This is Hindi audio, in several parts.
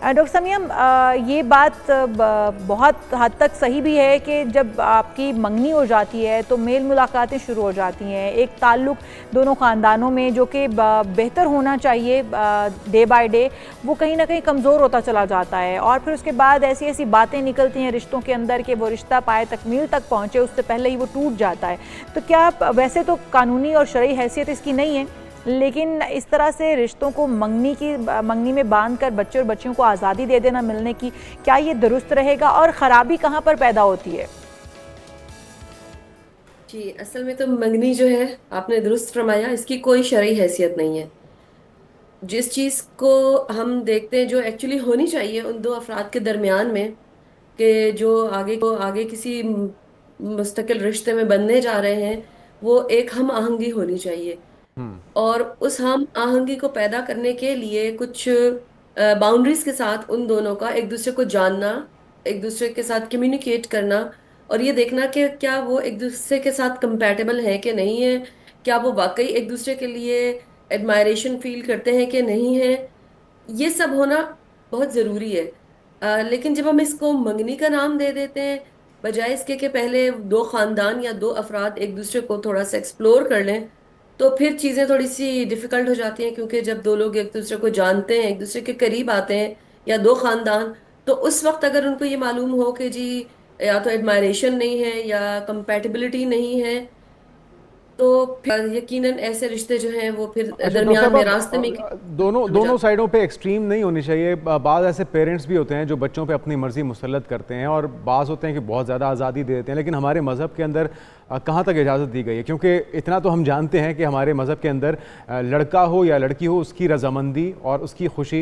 डॉक्टर समीम, ये बात बहुत हद तक सही भी है कि जब आपकी मंगनी हो जाती है तो मेल मुलाकातें शुरू हो जाती हैं, एक ताल्लुक़ दोनों ख़ानदानों में जो कि बेहतर होना चाहिए डे बाय डे, वो कहीं ना कहीं कमज़ोर होता चला जाता है। और फिर उसके बाद ऐसी ऐसी बातें निकलती हैं रिश्तों के अंदर कि वो रिश्ता पाए तकमील तक पहुँचे उससे पहले ही वो टूट जाता है। तो क्या वैसे तो कानूनी और शरई हैसियत इसकी नहीं है, लेकिन इस तरह से रिश्तों को मंगनी में बांधकर बच्चे और बच्चियों को आज़ादी दे देना मिलने की, क्या ये दुरुस्त रहेगा? और ख़राबी कहाँ पर पैदा होती है? जी, असल में तो मंगनी जो है, आपने दुरुस्त फरमाया, इसकी कोई शरई हैसियत नहीं है। जिस चीज को हम देखते हैं जो एक्चुअली होनी चाहिए उन दो अफराद के दरमियान में, कि जो आगे किसी मुस्तकिल रिश्ते में बनने जा रहे हैं, वो एक हम आहंगी होनी चाहिए। हम्म। और उस हम आहंगी को पैदा करने के लिए कुछ बाउंड्रीज के साथ उन दोनों का एक दूसरे को जानना, एक दूसरे के साथ कम्युनिकेट करना, और ये देखना कि क्या वो एक दूसरे के साथ कंपैटिबल है कि नहीं है, क्या वो वाकई एक दूसरे के लिए एडमायरेशन फील करते हैं कि नहीं है। ये सब होना बहुत ज़रूरी है। लेकिन जब हम इसको मंगनी का नाम दे देते हैं, बजाय इसके कि पहले दो खानदान या दो अफराद एक दूसरे को थोड़ा सा एक्सप्लोर कर लें, तो फिर चीज़ें थोड़ी सी डिफिकल्ट हो जाती हैं। क्योंकि जब दो लोग एक दूसरे को जानते हैं, एक दूसरे के करीब आते हैं, या दो खानदान, तो उस वक्त अगर उनको ये मालूम हो कि जी या तो एडमायरेशन नहीं है या कंपैटिबिलिटी नहीं है, तो फिर यकीनन ऐसे रिश्ते जो हैं वो फिर अच्छा डॉक्टर दरमियान साहब, में रास्ते में दोनों हो दोनों जाते साइडों पे एक्सट्रीम नहीं होनी चाहिए। बाज़ ऐसे पेरेंट्स भी होते हैं जो बच्चों पे अपनी मर्ज़ी मुसल्लत करते हैं, और बाज़ होते हैं कि बहुत ज़्यादा आज़ादी दे देते हैं। लेकिन हमारे मज़हब के अंदर कहाँ तक इजाज़त दी गई है? क्योंकि इतना तो हम जानते हैं कि हमारे मज़हब के अंदर लड़का हो या लड़की हो, उसकी रजामंदी और उसकी खुशी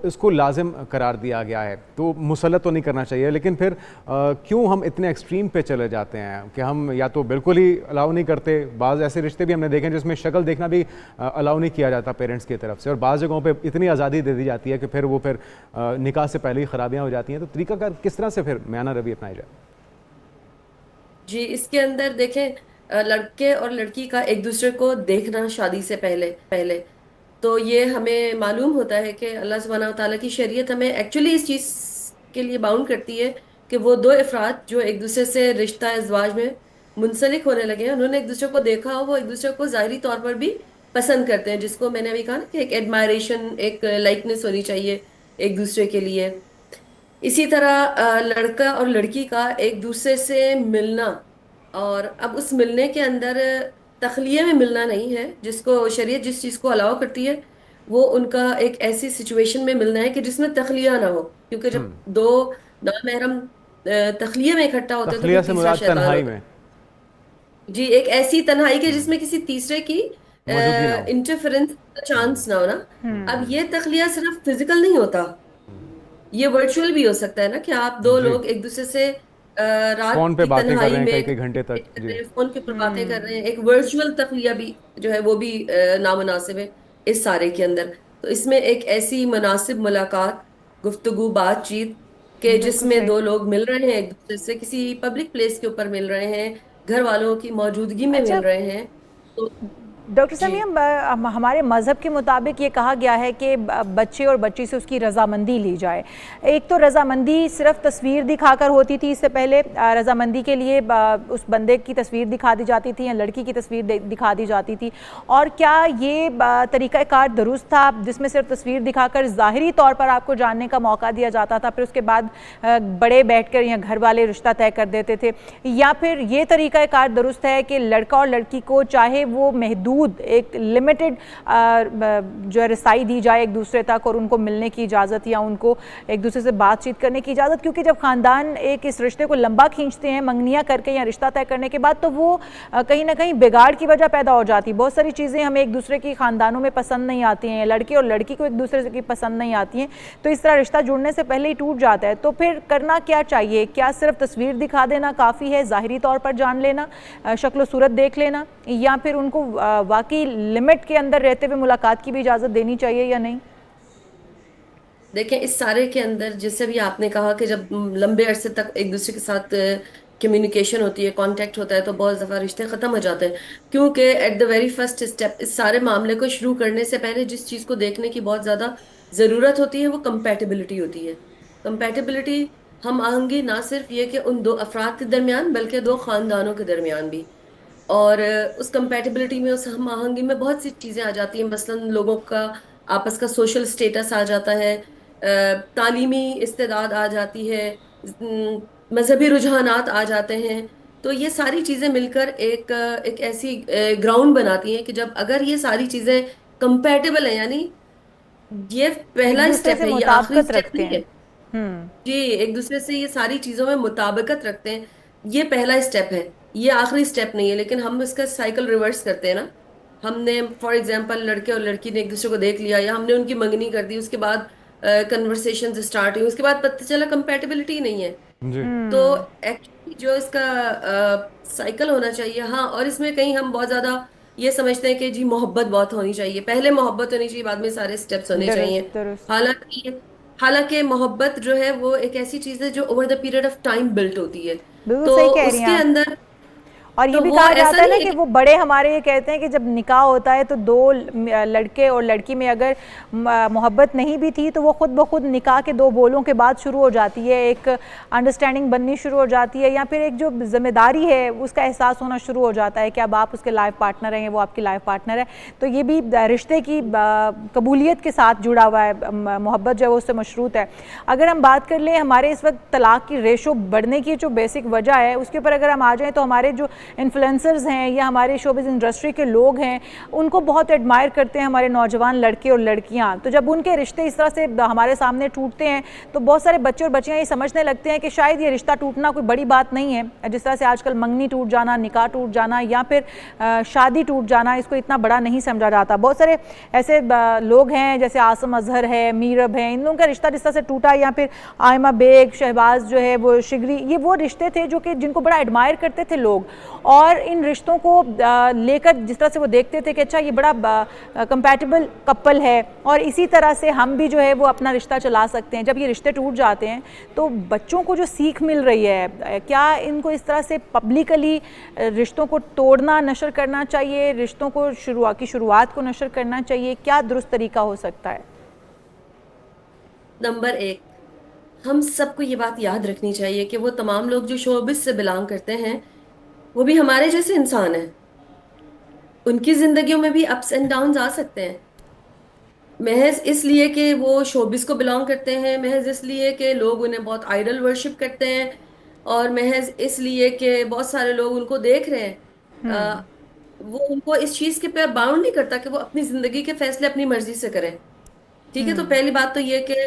इसको लाजिम करार दिया गया है। तो मुसल्लत तो नहीं करना चाहिए, लेकिन फिर क्यों हम इतने एक्सट्रीम पे चले जाते हैं कि हम या तो बिल्कुल ही अलाउ नहीं करते। बाज़ ऐसे रिश्ते भी हमने देखे हैं जिसमें शक्ल देखना भी अलाउ नहीं किया जाता पेरेंट्स की तरफ से, और बाज़ जगहों पे इतनी आज़ादी दे दी जाती है कि फिर निकाह से पहले ही ख़राबियाँ हो जाती हैं। तो तरीक़ाकार किस तरह से फिर म्याना रवि अपनाया जाए? जी, इसके अंदर देखें, लड़के और लड़की का एक दूसरे को देखना शादी से पहले पहले तो ये हमें मालूम होता है कि अल्लाह सुब्हानहू व तआला की शरीयत हमें एक्चुअली इस चीज़ के लिए बाउंड करती है कि वो दो अफराद जो एक दूसरे से रिश्ता इज़्वाज में मुंसलिक होने लगे हैं, उन्होंने एक दूसरे को देखा हो, वो एक दूसरे को ज़ाहिरी तौर पर भी पसंद करते हैं, जिसको मैंने अभी कहा ना कि एक एडमायरेशन, एक लाइकनेस होनी चाहिए एक दूसरे के लिए। इसी तरह लड़का और लड़की का एक दूसरे से मिलना, और अब उस मिलने के अंदर तखलिये में मिलना नहीं है, जिसको शरीयत जिस चीज़ को अलाउ करती है वो उनका एक ऐसी सिचुएशन में मिलना है कि जिसमें तखलिया ना हो। क्योंकि जब हम्म। दो नामहरम तखलिये में इकट्ठा होते हैं तो तखलिया फिर से तीसरा मुराद शैतान तन्हाई होता में है। जी, एक ऐसी तन्हाई के हम्म, जिसमें किसी तीसरे की मौजूदगी ना हो। इंटरफेरेंस का हम्म। चांस ना हो ना। अब हम्म। ये तखलिया सिर्फ फिजिकल नहीं होता, ये वर्चुअल भी हो सकता है ना, कि आप दो जी, लोग एक दूसरे से रात फ़ोन पे की बातें कर तन्हाई रहे हैं में कई कई घंटे तक। कर जी। रहे हैं, फोन के ऊपर बातें कर रहे हैं। हम्म। एक वर्चुअल तखलिया भी जो है वो भी नामुनासिब है इस सारे के अंदर। तो इसमें एक ऐसी मुनासिब मुलाकात, गुफ्तगू, बातचीत के बिल्कुल जिसमें सही। दो लोग मिल रहे हैं, एक दूसरे से किसी पब्लिक प्लेस के ऊपर मिल रहे हैं, घर वालों की मौजूदगी में अच्छा मिल रहे हैं, तो डॉक्टर जी। समीम, हमारे मज़हब के मुताबिक ये कहा गया है कि बच्चे और बच्ची से उसकी रज़ामंदी ली जाए। एक तो रज़ामंदी सिर्फ तस्वीर दिखाकर होती थी, इससे पहले रज़ामंदी के लिए उस बंदे की तस्वीर दिखा दी जाती थी या लड़की की तस्वीर दिखा दी जाती थी। और क्या ये तरीक़ाकार दुरुस्त था जिसमें सिर्फ तस्वीर दिखाकर ज़ाहिरी तौर पर आपको जानने का मौका दिया जाता था, फिर उसके बाद बड़े बैठकर या घर वाले रिश्ता तय कर देते थे? या फिर ये तरीक़ाकार दुरुस्त है कि लड़का और लड़की को चाहे वो महदूद एक लिमिटेड जो है रसाई दी जाए एक दूसरे तक, और उनको मिलने की इजाज़त या उनको एक दूसरे से बातचीत करने की इजाज़त? क्योंकि जब ख़ानदान एक इस रिश्ते को लंबा खींचते हैं मंगनियाँ करके या रिश्ता तय करने के बाद, तो वो कहीं ना कहीं बिगाड़ की वजह पैदा हो जाती है। बहुत सारी चीज़ें हमें एक दूसरे की ख़ानदानों में पसंद नहीं आती हैं, लड़के और लड़की को एक दूसरे की पसंद नहीं आती हैं, तो इस तरह रिश्ता जुड़ने से पहले ही टूट जाता है। तो फिर करना क्या चाहिए? क्या सिर्फ तस्वीर दिखा देना काफ़ी है, ज़ाहिरी तौर पर जान लेना, शक्ल सूरत देख लेना, या फिर उनको वाकई लिमिट के अंदर रहते हुए मुलाकात की भी इजाज़त देनी चाहिए या नहीं? देखें, इस सारे के अंदर जैसे भी आपने कहा कि जब लंबे अरसे तक एक दूसरे के साथ कम्युनिकेशन होती है, कांटेक्ट होता है, तो बहुत दफ़ा रिश्ते ख़त्म हो जाते हैं। क्योंकि at the very first step इस सारे मामले को शुरू करने से पहले जिस चीज़ को देखने की बहुत ज़्यादा ज़रूरत होती है वो कंपैटिबिलिटी होती है। कंपैटिबिलिटी, हम आहंगी ना सिर्फ ये कि उन दो अफराद के दरमियान बल्कि दो खानदानों के दरमियान भी। और उस कंपैटिबिलिटी में, उस हम आहंगी में बहुत सी चीज़ें आ जाती हैं। मसलन लोगों का आपस का सोशल स्टेटस आ जाता है, तालीमी इस्तेदाद आ जाती है, मजहबी रुझानात आ जाते हैं। तो ये सारी चीज़ें मिलकर एक ऐसी ग्राउंड बनाती हैं कि जब अगर ये सारी चीज़ें कंपैटिबल है, यानी ये एक पहला दूसरे स्टेप से है, ये आखिरी मुताबिकत स्टेप रखते नहीं हैं। है। जी, एक दूसरे से ये सारी चीजों में मुताबिकत रखते हैं, ये पहला स्टेप है, ये आखिरी स्टेप नहीं है। लेकिन हम इसका साइकिल रिवर्स करते हैं ना। हमने फॉर एग्जांपल लड़के और लड़की ने एक दूसरे को देख लिया, या हमने उनकी मंगनी कर दी, उसके बाद कन्वर्सेशन स्टार्ट हुई, उसके बाद पता चला कंपेटेबिलिटी नहीं है। जी। तो एक्चुअली जो इसका साइकिल होना चाहिए, हाँ। और इसमें कहीं हम बहुत ज्यादा ये समझते हैं कि जी मोहब्बत बहुत होनी चाहिए, पहले मोहब्बत होनी चाहिए, बाद में सारे स्टेप्स होने दुरुस्त चाहिए। दुरुस्त। हालांकि हालांकि मोहब्बत जो है वो एक ऐसी चीज है जो over the period of time built होती है। बिल्कुल तो सही कह रही हैं उसके आप। अंदर, और ये तो भी वो कहा ऐसा जाता है ना नहीं है कि कि वो बड़े हमारे ये कहते हैं कि जब निकाह होता है तो दो लड़के और लड़की में अगर मोहब्बत नहीं भी थी तो वो खुद ब खुद निकाह के दो बोलों के बाद शुरू हो जाती है, एक अंडरस्टैंडिंग बननी शुरू हो जाती है, या फिर एक जो जिम्मेदारी है उसका एहसास होना शुरू हो जाता है कि अब आप उसके लाइफ पार्टनर हैं, वो आपकी लाइफ पार्टनर है। तो ये भी रिश्ते की कबूलियत के साथ जुड़ा हुआ है, मोहब्बत जो है वो उससे मशरूत है। अगर हम बात कर लें हमारे इस वक्त तलाक की रेशो बढ़ने की जो बेसिक वजह है उसके ऊपर अगर हम आ जाएँ, तो हमारे जो इन्फ्लुएंसर्स हैं या हमारे शोबिज़ इंडस्ट्री के लोग हैं उनको बहुत एडमायर करते हैं हमारे नौजवान लड़के और लड़कियां। तो जब उनके रिश्ते इस तरह से हमारे सामने टूटते हैं तो बहुत सारे बच्चे और बच्चियां ये समझने लगते हैं कि शायद ये रिश्ता टूटना कोई बड़ी बात नहीं है। जिस तरह से आजकल मंगनी टूट जाना, निकाह टूट जाना या फिर शादी टूट जाना, इसको इतना बड़ा नहीं समझा जाता। बहुत सारे ऐसे लोग हैं जैसे आसम अजहर है, मीरब है, इन लोगों का रिश्ता जिस तरह से टूटा, या फिर आयमा बेग, शहबाज जो है वो शिगरी, ये वो रिश्ते थे जो कि जिनको बड़ा एडमायर करते थे लोग, और इन रिश्तों को लेकर जिस तरह से वो देखते थे कि अच्छा ये बड़ा कंपैटिबल कपल है और इसी तरह से हम भी जो है वो अपना रिश्ता चला सकते हैं। जब ये रिश्ते टूट जाते हैं तो बच्चों को जो सीख मिल रही है, क्या इनको इस तरह से पब्लिकली रिश्तों को तोड़ना, नशर करना चाहिए, रिश्तों को शुरुआत को नशर करना चाहिए? क्या दुरुस्त तरीका हो सकता है? नंबर एक, हम सबको ये बात याद रखनी चाहिए कि वो तमाम लोग जो शोबिस से बिलोंग करते हैं वो भी हमारे जैसे इंसान हैं। उनकी जिंदगियों में भी अप्स एंड डाउन्स आ सकते हैं। महज इसलिए कि वो शोबिस को बिलोंग करते हैं, महज इसलिए कि लोग उन्हें बहुत आइडल वर्शिप करते हैं, और महज इसलिए कि बहुत सारे लोग उनको देख रहे हैं, वो उनको इस चीज के पे बाउंड नहीं करता कि वो अपनी जिंदगी के फैसले अपनी मर्जी से करें। ठीक है, तो पहली बात तो ये कि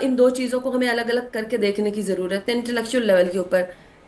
इन दो चीजों को हमें अलग अलग करके देखने की जरूरत है इंटेलेक्चुअल लेवल के ऊपर,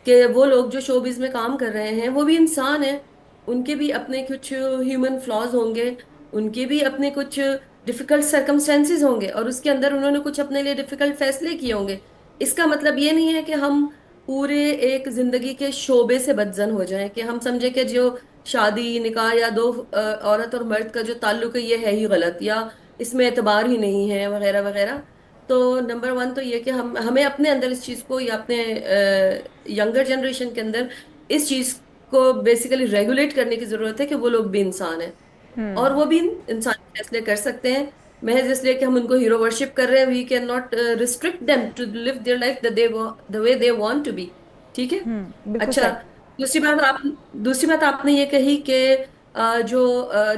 कि वो लोग जो शोबिज में काम कर रहे हैं वो भी इंसान हैं, उनके भी अपने कुछ ह्यूमन फ्लॉज होंगे, उनके भी अपने कुछ डिफिकल्ट सर्कमस्टेंसेस होंगे, और उसके अंदर उन्होंने कुछ अपने लिए डिफिकल्ट फैसले किए होंगे। इसका मतलब ये नहीं है कि हम पूरे एक जिंदगी के शोबे से बदजन हो जाएं, कि हम समझे कि जो शादी निकाह या दो औरत और मर्द का जो ताल्लुक है ये है ही गलत, या इसमें एतबार ही नहीं है, वगैरह वगैरह। तो नंबर वन तो ये कि हम हमें अपने अंदर इस चीज़ को, या अपने यंगर जनरेशन के अंदर इस चीज़ को बेसिकली रेगुलेट करने की ज़रूरत है कि वो लोग भी इंसान हैं, और वो भी इंसान फैसले कर सकते हैं। महज इसलिए कि हम उनको हीरो वर्शिप कर रहे हैं, we can not restrict them to live their life the way they want to be. ठीक है। बिल्कुल अच्छा, सही। दूसरी बात आपने ये कही कि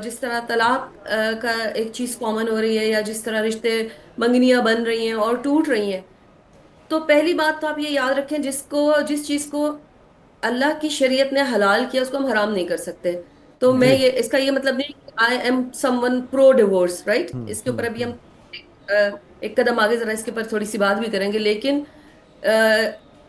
जिस तरह तलाक का एक चीज कॉमन हो रही है, या जिस तरह रिश्ते मंगनियां बन रही हैं और टूट रही हैं, तो पहली बात तो आप ये याद रखें, जिस चीज को अल्लाह की शरीयत ने हलाल किया उसको हम हराम नहीं कर सकते। तो मैं जी। ये, इसका ये मतलब नहीं I am someone pro divorce, right. इसके ऊपर अभी हम एक कदम आगे जरा इसके ऊपर थोड़ी सी बात भी करेंगे, लेकिन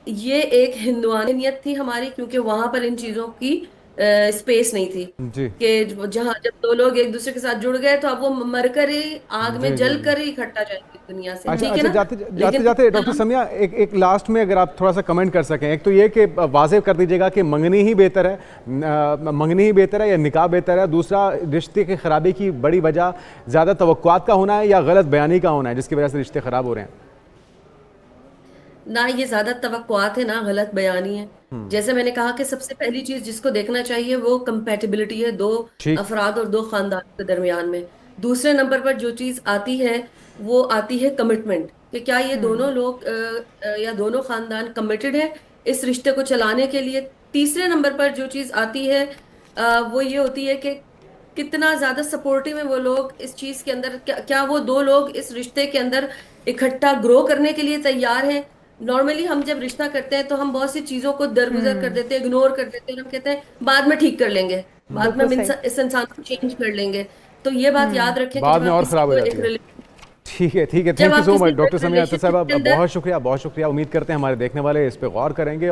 ये एक हिंदुआनी नियत थी हमारी, क्योंकि वहां पर इन चीजों की स्पेस नहीं थी, जी। कि जहां जब दो लोग एक दूसरे के साथ जुड़ गए तो अब वो मर कर ही, आग में जी। जी। जल कर ही इकट्ठा जाएंगे दुनिया से। अच्छा ठीक है अच्छा, ना। जाते जाते लेकिन जाते डॉक्टर समिया, एक लास्ट में अगर आप थोड़ा सा कमेंट कर सकें। एक तो ये कि वाज़ेह कर दीजिएगा कि मंगनी ही बेहतर है, मंगनी ही बेहतर है या निकाह बेहतर है? दूसरा, रिश्ते की खराबी की बड़ी वजह ज़्यादा तवक्कुआत का होना है या गलत बयानी का होना है जिसकी वजह से रिश्ते ख़राब हो रहे हैं? ना ये ज्यादा तवक्कुआत है ना गलत बयानी है। जैसे मैंने कहा कि सबसे पहली चीज जिसको देखना चाहिए वो कंपैटिबिलिटी है दो ठीक। अफराद और दो खानदान के दरमियान में। दूसरे नंबर पर जो चीज आती है वो आती है कमिटमेंट, कि क्या ये दोनों लोग या दोनों खानदान कमिटेड है इस रिश्ते को चलाने के लिए। तीसरे नंबर पर जो चीज आती है वो ये होती है कि कितना ज्यादा सपोर्टिव है वो लोग इस चीज के अंदर, क्या वो दो लोग इस रिश्ते के अंदर इकट्ठा ग्रो करने के लिए तैयार हैं। नॉर्मली हम जब रिश्ता करते हैं तो हम बहुत सी चीजों को दरगुजर कर देते हैं, इग्नोर कर देते हैं, हम कहते हैं बाद में ठीक कर लेंगे, बाद में बिल्कुल हम सही। इस इंसान को चेंज कर लेंगे। तो ये बात याद रखें कि बाद जब में आप और किसी खराब हो को जाती एक है। ठीक है, जब थैंक यू आप सो किसी मच को डॉक्टर एक समीहा अख्तर रिलेशनशिप साहब, के अंदर बहुत शुक्रिया। उम्मीद करते हैं हमारे देखने वाले इस पे गौर करेंगे